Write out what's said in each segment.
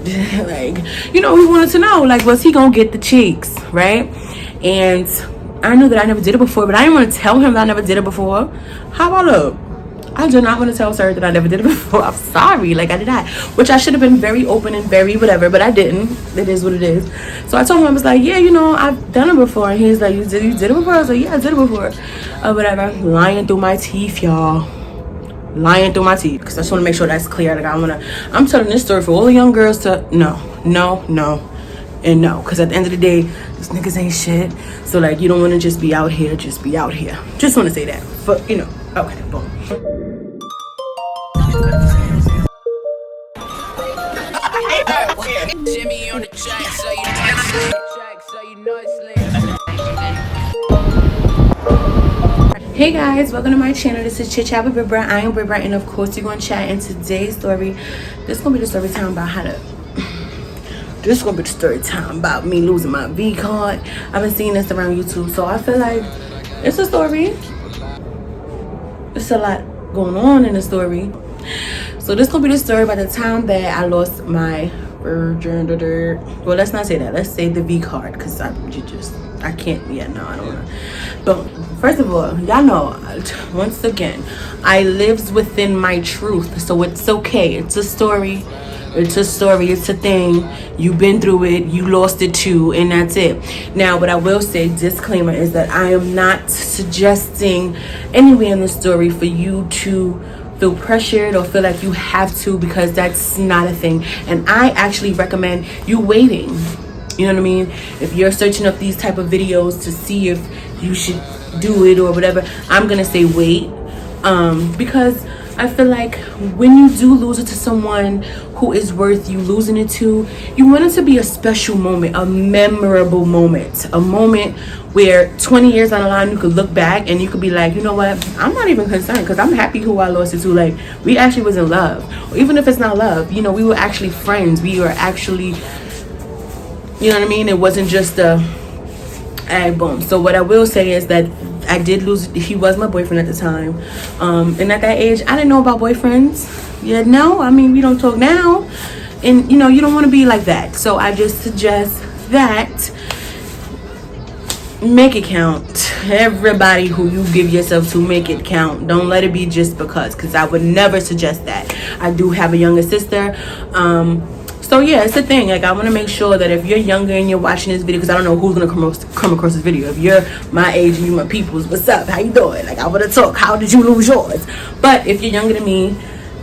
Like, you know, we wanted to know, like, was he gonna get the cheeks, right? And I knew that I never did it before, but I didn't want to tell him that I never did it before. How about look? I do not want to tell sir that I never did it before. I'm sorry, like I did not. Which I should have been very open and very whatever, but I didn't. It is what it is. So I told him, I was like, yeah, you know, I've done it before. And he's like, you did it before? I was like, yeah, I did it before. Whatever. Lying through my teeth, y'all. Lying through my teeth. Because I just want to make sure that's clear. Like I'm telling this story for all the young girls to no, and no. Because at the end of the day, these niggas ain't shit. So like, you don't want to just be out here. Just be out here. Just want to say that. But you know, okay, boom. Jimmy on the track, so you know it's lit. Hey guys, welcome to my channel. This is Chit Chat with Bibra. I am Bibra, and of course you're gonna chat. In today's story, this is gonna be the story time about this is gonna be the story time about me losing my V card. I've been seeing this around YouTube, so I feel like it's a story. There's a lot going on in the story. So this gonna be the story about the time that I lost my Virginity. Well, let's not say that. Let's say the V card, because I can't. Yeah, no, I don't want to. But first of all, y'all know, once again, I lives within my truth, so it's okay. It's a story. It's a story. It's a thing. You've been through it. You lost it too, and that's it. Now, what I will say, disclaimer, is that I am not suggesting anywhere in the story for you to feel pressured or feel like you have to, because that's not a thing. And I actually recommend you waiting. You know what I mean? If you're searching up these type of videos to see if you should do it or whatever, I'm gonna say wait, because I feel like when you do lose it to someone who is worth you losing it to, you want it to be a special moment, a memorable moment, a moment where 20 years down the line you could look back and you could be like, you know what, I'm not even concerned, because I'm happy who I lost it to. Like, we actually was in love. Or even if it's not love, you know, we were actually friends. We were actually, you know what I mean? It wasn't just a boom. So what I will say is that I did lose. He was my boyfriend at the time, and at that age I didn't know about boyfriends. Yeah, no, I mean, we don't talk now, and you know, you don't want to be like that. So I just suggest that make it count. Everybody who you give yourself to, make it count. Don't let it be just because I would never suggest that. I do have a younger sister, so yeah, it's the thing. Like, I want to make sure that if you're younger and you're watching this video, because I don't know who's gonna come across this video. If you're my age and you my peoples, what's up? How you doing? Like, I want to talk. How did you lose yours? But if you're younger than me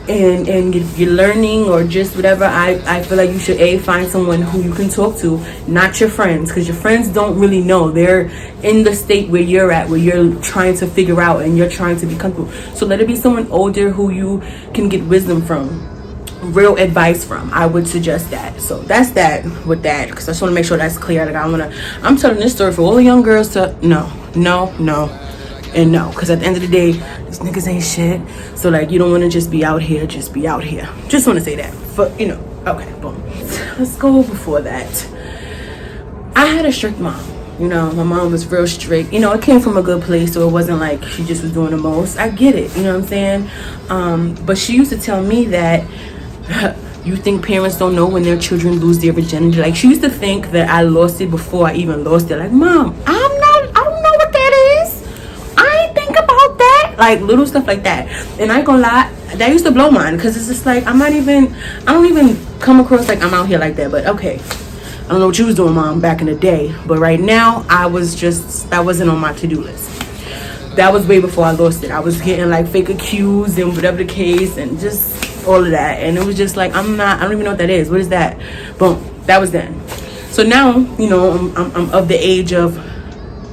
and you're learning or just whatever, I feel like you should find someone who you can talk to, not your friends, because your friends don't really know. They're in the state where you're at, where you're trying to figure out and you're trying to be comfortable. So let it be someone older who you can get wisdom from, real advice from. I would suggest that. So that's that with that, because I just want to make sure that's clear. Like, I'm telling this story for all the young girls to no, and no, because at the end of the day, these niggas ain't shit. So like, you don't want to just be out here. Just be out here. Just want to say that. For, you know, okay, boom. Let's go before that. I had a strict mom. You know, my mom was real strict. You know, it came from a good place, so it wasn't like she just was doing the most. I get it, you know what I'm saying? But she used to tell me that you think parents don't know when their children lose their virginity? Like, she used to think that I lost it before I even lost it. Like, Mom, I don't know what that is. I ain't think about that. Like, little stuff like that. And I ain't gonna lie, that used to blow mine, because it's just like, I don't even come across like I'm out here like that. But okay, I don't know what you was doing, Mom, back in the day. But right now, that wasn't on my to-do list. That was way before I lost it. I was getting like fake accused and whatever the case, and just all of that. And it was just like, I don't even know what that is. What is that? Boom. That was then. So now, you know, I'm of the age of,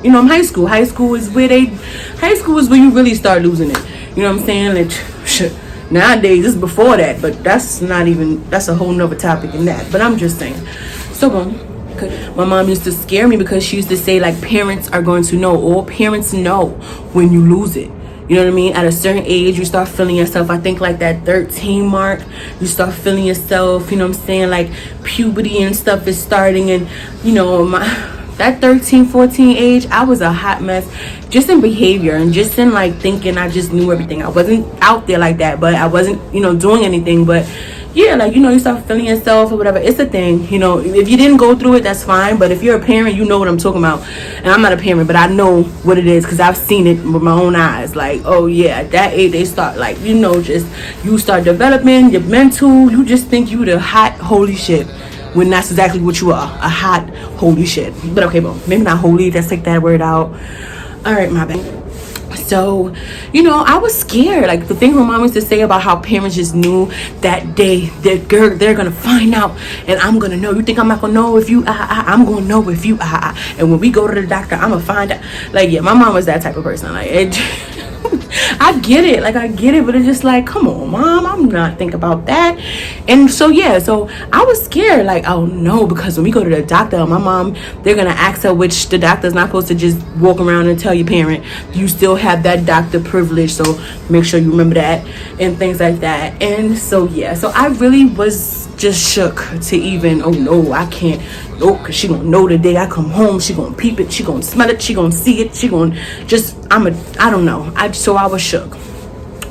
you know, I'm high school. High school is where you really start losing it. You know what I'm saying? Like, nowadays, it's before that, but that's a whole nother topic in that. But I'm just saying. So boom. My mom used to scare me, because she used to say, like, parents are going to know. All parents know when you lose it. You know what I mean? At a certain age, you start feeling yourself. I think like that 13 mark, you start feeling yourself. You know what I'm saying? Like, puberty and stuff is starting. And, you know, that 13, 14 age, I was a hot mess. Just in behavior and just in, like, thinking I just knew everything. I wasn't out there like that, but I wasn't, you know, doing anything. But yeah, like, you know, you start feeling yourself or whatever. It's a thing, you know. If you didn't go through it, that's fine. But if you're a parent, you know what I'm talking about. And I'm not a parent, but I know what it is because I've seen it with my own eyes. Like, oh yeah, at that age they start, like, you know, just you start developing your mental. You just think you the hot holy shit, when that's exactly what you are, a hot holy shit. But okay, well, maybe not holy. Let's take that word out. All right, my bad. So, you know, I was scared. Like, the thing my mom used to say about how parents just knew that they're gonna find out, and I'm gonna know. You think I'm not gonna know if you I'm gonna know if you and when we go to the doctor, I'm gonna find out. Like, yeah, my mom was that type of person. Like, it I get it, like, I get it, but it's just like, come on, mom, I'm not thinking about that. And so yeah, so I was scared, like, oh no, because when we go to the doctor, my mom, they're gonna ask her, which the doctor's not supposed to just walk around and tell your parent. You still have that doctor privilege, so make sure you remember that and things like that. And so yeah, so I really was just shook to even, oh no, I can't, no, because she gonna know the day I come home, she gonna peep it, she gonna smell it, she gonna see it, she gonna just, I don't know. So I was shook.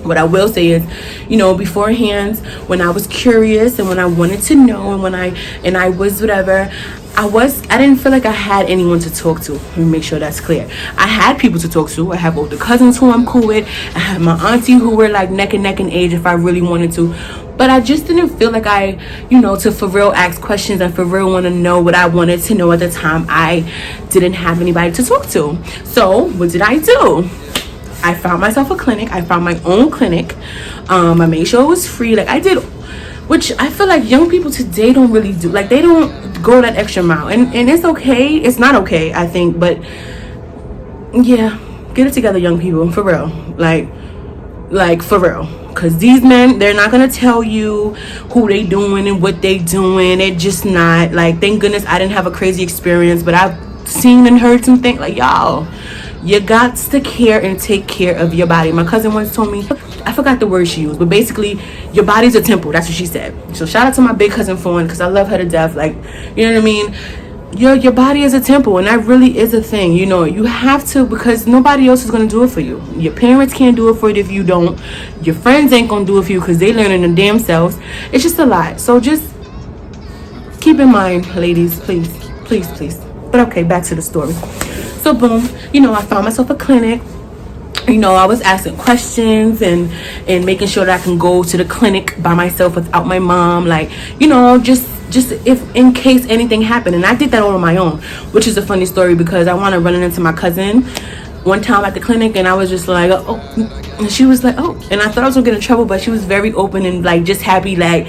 What I will say is, you know, beforehand, when I was curious and when I wanted to know, and when I was whatever, I didn't feel like I had anyone to talk to. Let me make sure that's clear. I had people to talk to. I have older cousins who I'm cool with. I had my auntie who were like neck and neck in age if I really wanted to. But I just didn't feel like I, you know, to for real ask questions and for real want to know what I wanted to know at the time. I didn't have anybody to talk to. So what did I do? I found myself a clinic. I found my own clinic. I made sure it was free. Like, I did, which I feel like young people today don't really do. Like, they don't go that extra mile. And it's okay. It's not okay, I think. But yeah, get it together, young people. For real. Like for real. Because these men, they're not going to tell you who they doing and what they doing. They're just not. Like, thank goodness I didn't have a crazy experience. But I've seen and heard some things. Like, y'all, you got to care and take care of your body. My cousin once told me, I forgot the word she used, but basically, your body's a temple. That's what she said. So shout out to my big cousin Fawn, because I love her to death. Like, you know what I mean? Your body is a temple, and that really is a thing. You know, you have to, because nobody else is going to do it for you. Your parents can't do it for you if you don't. Your friends ain't going to do it for you because they learning them damn selves. It's just a lot. So just keep in mind, ladies, please, please, please. But okay, back to the story. So boom, you know, I found myself a clinic. You know, I was asking questions and making sure that I can go to the clinic by myself without my mom. Like, you know, just if in case anything happened. And I did that all on my own, which is a funny story because I want to run into my cousin one time at the clinic, and I was just like, oh, and she was like, oh, and I thought I was gonna get in trouble, but she was very open and like just happy, like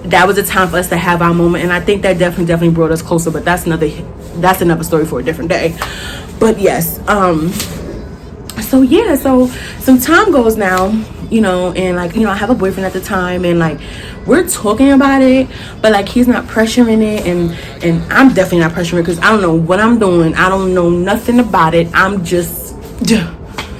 that was a time for us to have our moment. And I think that definitely brought us closer, but that's another story for a different day. But yes, so yeah, so some time goes now, you know, and like, you know, I have a boyfriend at the time, and like we're talking about it, but like he's not pressuring it, and I'm definitely not pressuring it because I don't know what I'm doing. I don't know nothing about it. I'm just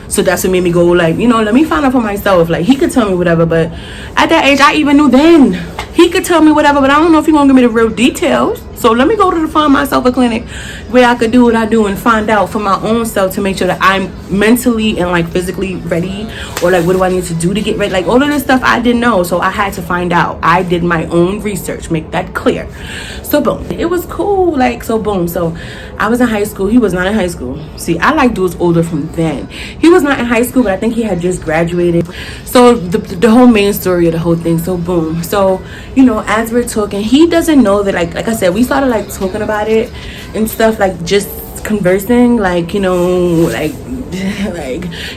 so that's what made me go, like, you know, let me find out for myself. Like, he could tell me whatever, but at that age I even knew then he could tell me whatever, but I don't know if he gonna give me the real details. So let me go to find myself a clinic where I could do what I do and find out for my own self to make sure that I'm mentally and like physically ready, or like what do I need to do to get ready. Like all of this stuff I didn't know, so I had to find out. I did my own research, make that clear. So boom, it was cool. Like, so boom, so I was in high school. He was not in high school. See, I like dudes older from then. He was not in high school, but I think he had just graduated. So the whole main story of the whole thing. So boom, so you know, as we're talking, he doesn't know that, like I said, we started like talking about it and stuff, like just conversing, like, you know, like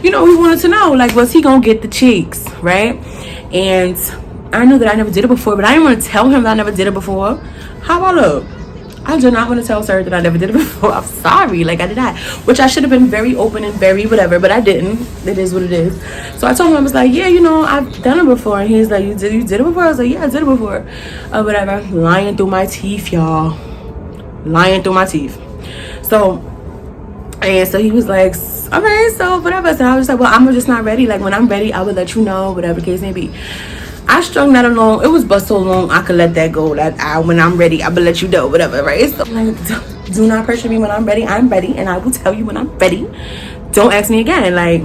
you know, we wanted to know, like, was he gonna get the cheeks, right? And I knew that I never did it before, but I didn't want to tell him that I never did it before. How about look? I do not want to tell sir that I never did it before. I'm sorry, like I did not, which I should have been very open and very whatever, but I didn't. It is what it is. So I told him, I was like, yeah, you know, I've done it before. And he's like, you did it before? I was like, yeah, I did it before, whatever. Lying through my teeth, y'all, lying through my teeth. So he was like, okay, so whatever. So I was like, well, I'm just not ready. Like, when I'm ready, I will let you know, whatever the case may be. I strung that along. It was but so long I could let that go. That when I'm ready, I will let you know, whatever, right? So like, do not pressure me. When I'm ready, I'm ready, and I will tell you when I'm ready. Don't ask me again. Like,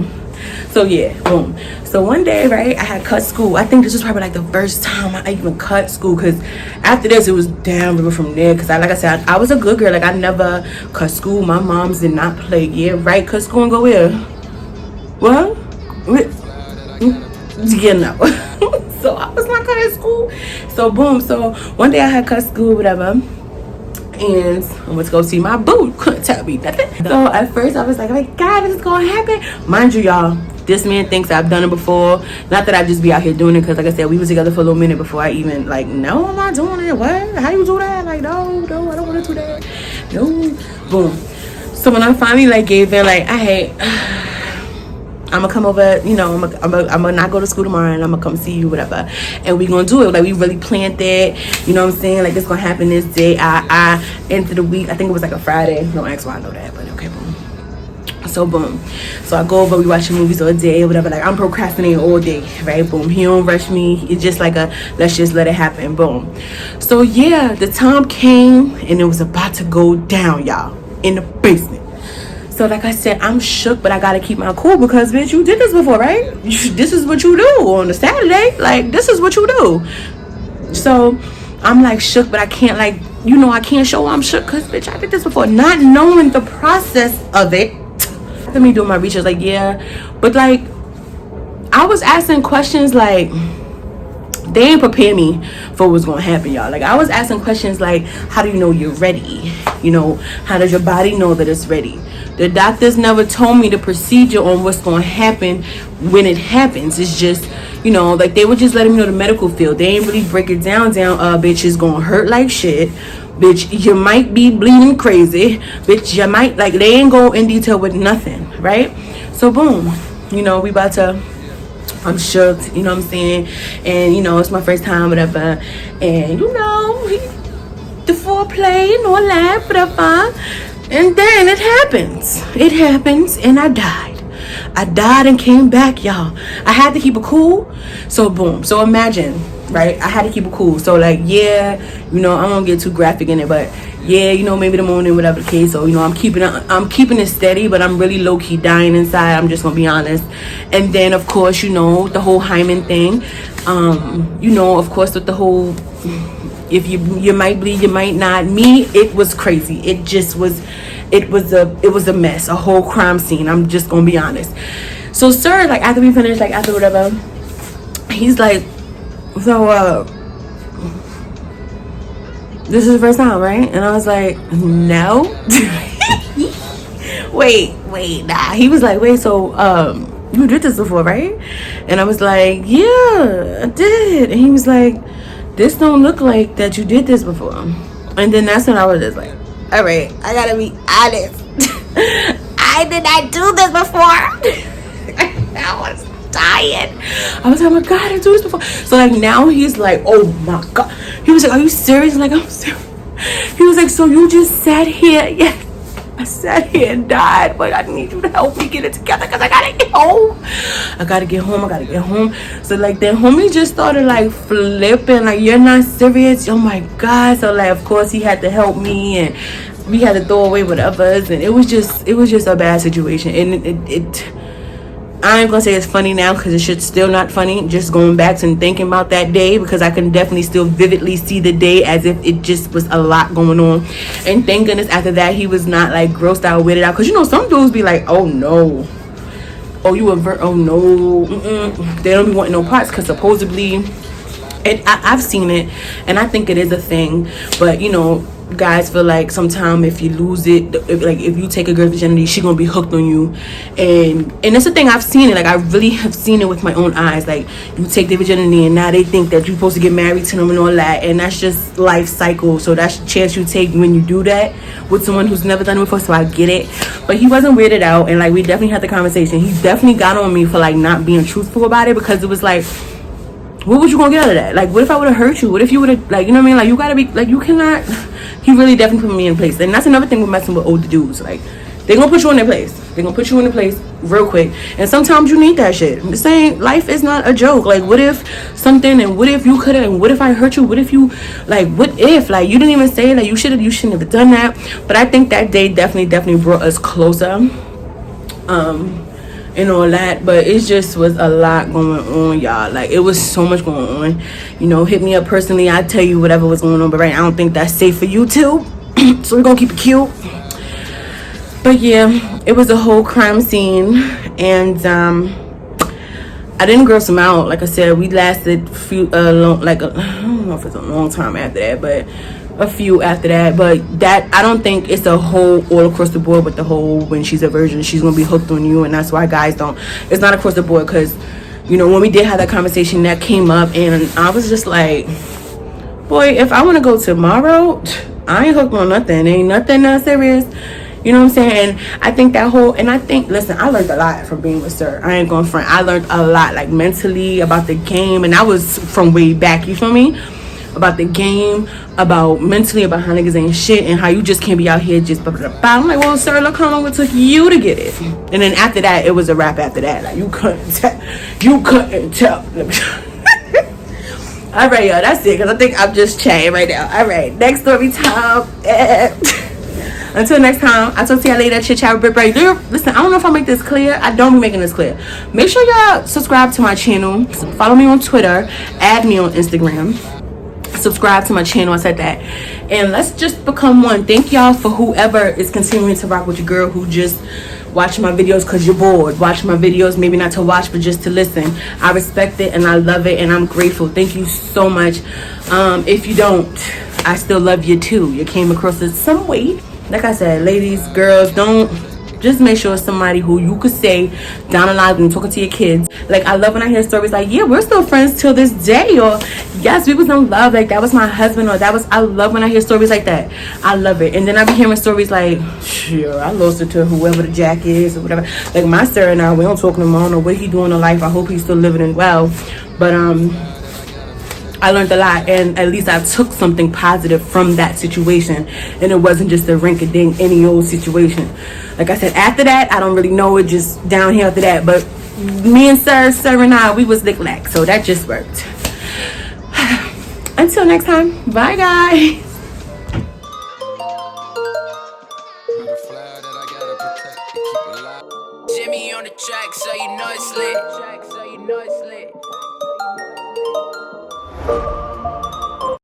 So yeah, boom. So one day, right, I had cut school. I think this was probably like the first time I even cut school, because after this it was downriver from there. Because like I said, I was a good girl. Like I never cut school. My moms did not play. Yeah, right, cut school and go where? What? Yeah, no. So I was not cutting school. So boom. So one day I had cut school, whatever. And I went to go see my boo. Couldn't tell me nothing. So at first I was like, oh my God, this is gonna happen. Mind you, y'all, this man thinks I've done it before. Not that I just be out here doing it, because like I said, we was together for a little minute before I even like, no, I'm not doing it. What? How you do that? Like, no, I don't want to do that. No. Boom. So when I finally like gave in, like, I'm gonna come over, you know, I'm gonna not go to school tomorrow, and I'm gonna come see you, whatever, and we gonna do it. Like, we really planned that, you know what I'm saying? Like, this gonna happen this day. I into the week, I think it was like a Friday. Don't ask why I know that, but okay, boom. So boom. So I go over, we watching movies all day, whatever. Like, I'm procrastinating all day, right? Boom. He don't rush me. It's just like a, let's just let it happen. Boom. So yeah, the time came, and it was about to go down, y'all, in the basement. So like I said, I'm shook, but I gotta keep my cool, because bitch, you did this before, right? This is what you do on a Saturday. Like, this is what you do. So I'm like shook, but I can't, like, you know, I can't show I'm shook, because bitch, I did this before, not knowing the process of it. After me doing my research, like, yeah, but like I was asking questions like, they ain't prepare me for what's gonna happen, y'all. Like, I was asking questions like, how do you know you're ready? You know, how does your body know that it's ready? The doctors never told me the procedure on what's gonna happen when it happens. It's just, you know, like, they were just letting me know the medical field. They ain't really break it down, bitch, it's gonna hurt like shit. Bitch, you might be bleeding crazy. Bitch, you might, like, they ain't go in detail with nothing, right? So boom, you know, we about to, I'm shook, you know what I'm saying? And, you know, it's my first time, whatever. And, you know, the foreplay and all that, whatever. And then it happens. It happens, and I died. I died and came back, y'all. I had to keep it cool. So, boom. So, imagine, right? I had to keep it cool. So, like, yeah, you know, I won't get too graphic in it, but yeah, you know, maybe the morning, whatever the case. So, you know, I'm keeping it steady, but I'm really low-key dying inside. I'm just gonna be honest. And then, of course, you know, the whole hymen thing. You know, of course, with the whole, if you might bleed, you might not. Me, it was crazy. It just was, it was a mess, a whole crime scene. I'm just gonna be honest. So, sir, like, after we finished, like, after whatever, he's like, so, this is the first time, right? And I was like, no. wait, nah. He was like, wait, so, you did this before, right? And I was like, yeah, I did. And he was like, this don't look like that you did this before. And then that's when I was just like, all right, I gotta be honest. I did not do this before. I was dying. I was like, oh my God, I didn't do this before. So like now he's like, oh my God. He was like, are you serious? I'm like, I'm serious. He was like, so you just sat here? Yeah, I sat here and died, but I need you to help me get it together, because I gotta get home. I gotta get home. So like then homie just started like flipping, like, you're not serious? Oh my God. So like, of course he had to help me, and we had to throw away whatever's, and it was just a bad situation. And it I ain't gonna say it's funny now, because it shit's still not funny, just going back and thinking about that day, because I can definitely still vividly see the day as if it just was a lot going on. And thank goodness after that he was not like grossed out, weirded out, because you know some dudes be like, oh no, oh you oh no, they don't be wanting no parts, because supposedly, and I've seen it, and I think it is a thing, but you know, guys feel like sometimes if you lose it, if you take a girl's virginity, she gonna be hooked on you, and that's the thing. I've seen it, like I really have seen it with my own eyes. Like, you take their virginity and now they think that you're supposed to get married to them and all that, and that's just life cycle. So that's the chance you take when you do that with someone who's never done it before. So I get it, but he wasn't weirded out, and like we definitely had the conversation. He definitely got on me for like not being truthful about it, because it was like, what was you gonna get out of that? Like, what if I would have hurt you? What if you would have, like, you know what I mean? Like, you gotta be, like, you cannot. He really definitely put me in place. And that's another thing with messing with older dudes. Like, they gonna put you in their place. They gonna put you in the place real quick. And sometimes you need that shit. I'm just saying, life is not a joke. Like, what if something, and what if you could have, and what if I hurt you? What if you, like, what if, like, you didn't even say, like, you shouldn't have done that. But I think that day definitely brought us closer. and all that, but it just was a lot going on, y'all. Like, it was so much going on. You know, hit me up personally, I'd tell you whatever was going on, but right, I don't think that's safe for YouTube. So we're gonna keep it cute. But yeah, it was a whole crime scene, and I didn't gross him out. Like I said, we lasted I don't know if it's a long time after that, but a few after that. But that, I don't think it's a whole all across the board with the whole when she's a virgin, she's gonna be hooked on you, and that's why guys don't. It's not across the board, because you know, when we did have that conversation, that came up, and I was just like, boy, if I want to go tomorrow, I ain't hooked on nothing. Ain't nothing that serious. You know what I'm saying? And I think that whole, and I think, listen, I learned a lot from being with Sir. I ain't going front. I learned a lot, like, mentally, about the game. And that was from way back, you feel me? About the game, about mentally, about how niggas ain't shit, and how you just can't be out here just blah, blah, blah. I'm like, well, Sir, look how long it took you to get it. And then after that, it was a wrap after that. Like, you couldn't tell. You couldn't tell. All right, y'all, that's it, because I think I'm just chatting right now. All right, next story time. Until next time, I'll talk to y'all later. Chit chat with Britt. Listen, I don't know if I make this clear. I don't be making this clear. Make sure y'all subscribe to my channel. Follow me on Twitter. Add me on Instagram. Subscribe to my channel. I said that. And let's just become one. Thank y'all for whoever is continuing to rock with your girl who just watch my videos because you're bored. Watch my videos, maybe not to watch, but just to listen. I respect it and I love it and I'm grateful. Thank you so much. If you don't, I still love you too. You came across it some way. Like I said, ladies, girls, don't, just make sure it's somebody who you could say down the line when you're talking to your kids. Like, I love when I hear stories like, yeah, we're still friends till this day, or yes, we was in love, like that was my husband, or that was, I love when I hear stories like that. I love it. And then I be hearing stories like, sure, I lost it to whoever the jack is or whatever. Like my Sir and I, we don't talk no more. I don't know what he doing in life. I hope he's still living and well. But I learned a lot, and at least I took something positive from that situation, and it wasn't just a rink-a-dink, any old situation. Like I said, after that, I don't really know, it just downhill after that, but me and Sir and I, we was lick-lack, so that just worked. Until next time, bye guys. Jimmy on the track, so you know it's lit.